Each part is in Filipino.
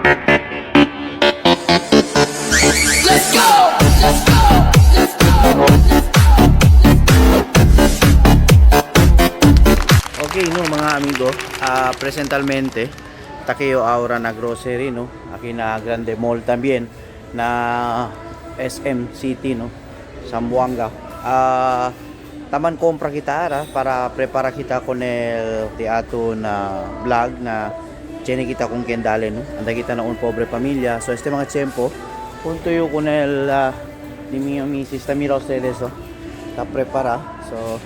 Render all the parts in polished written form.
Let's go! Let's go! Let's go! Okay, no, mga amigo, presentalmente Takeo ahora na grocery, no, aquí na Grande Mall también na SM City, no, Zamboanga. Taman compra kita ara para prepara kita con el teatro na vlog na tiene kita con quien dale, no, anda kita na un pobre familia. So este mga tiempo junto yo con el ni mi misis, está mira ustedes, oh, está prepara. So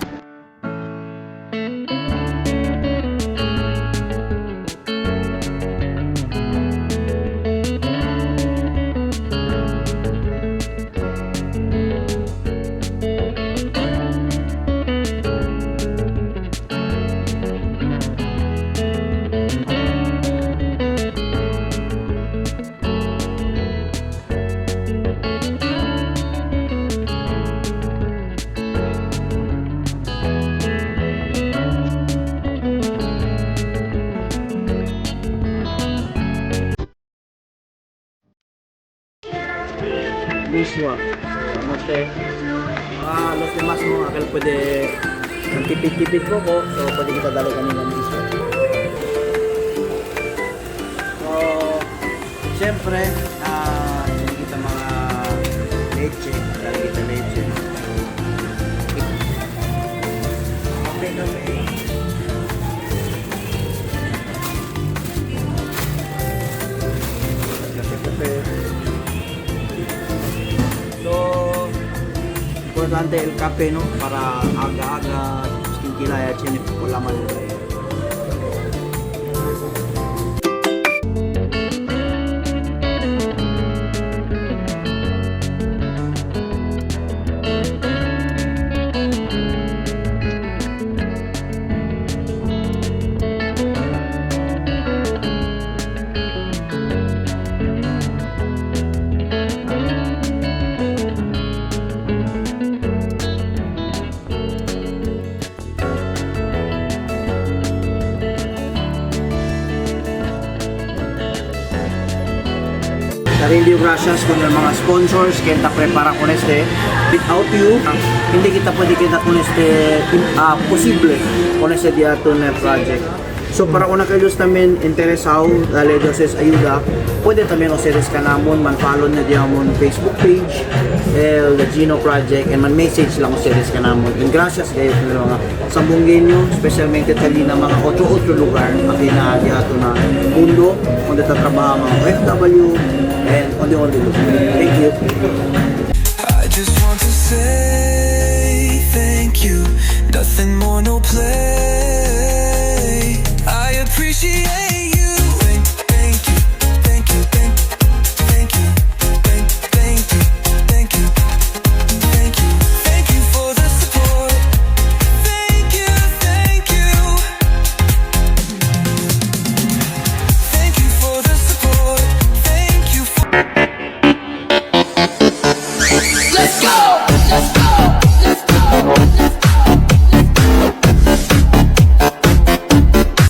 mismo, no sé, los demás no, aquel puede tipid-tipid ko, so pwede kita dali kanina mismo. So siyempre hindi kita mga leche, dali kita leche, kape. So, importante el café, ¿no? Para aga-aga, kilaya, tiene por la mano. Sarili gracias con el mga sponsors que kita prepara con este. Without you, hindi kita pwede kita con este posible con este diaton project. So para kung aquellos también interesado, dale entonces ayuda, puede también ustedes kanamon man-follow na diamon Facebook page, el Gino Project, and man-message lang ustedes kanamon. And gracias kayo sa mga sambunggenyo, especialmente tali na mga otro lugar, aki na diato na mundo, onde tatrabaho mga OFW, and on the look. Thank you. I just want to say thank you. Nothing more, no play. I appreciate you. Thank you, thank you, thank you, thank you, thank you, thank you, thank you for the support. Thank you, thank you. Thank you for the support. Thank you for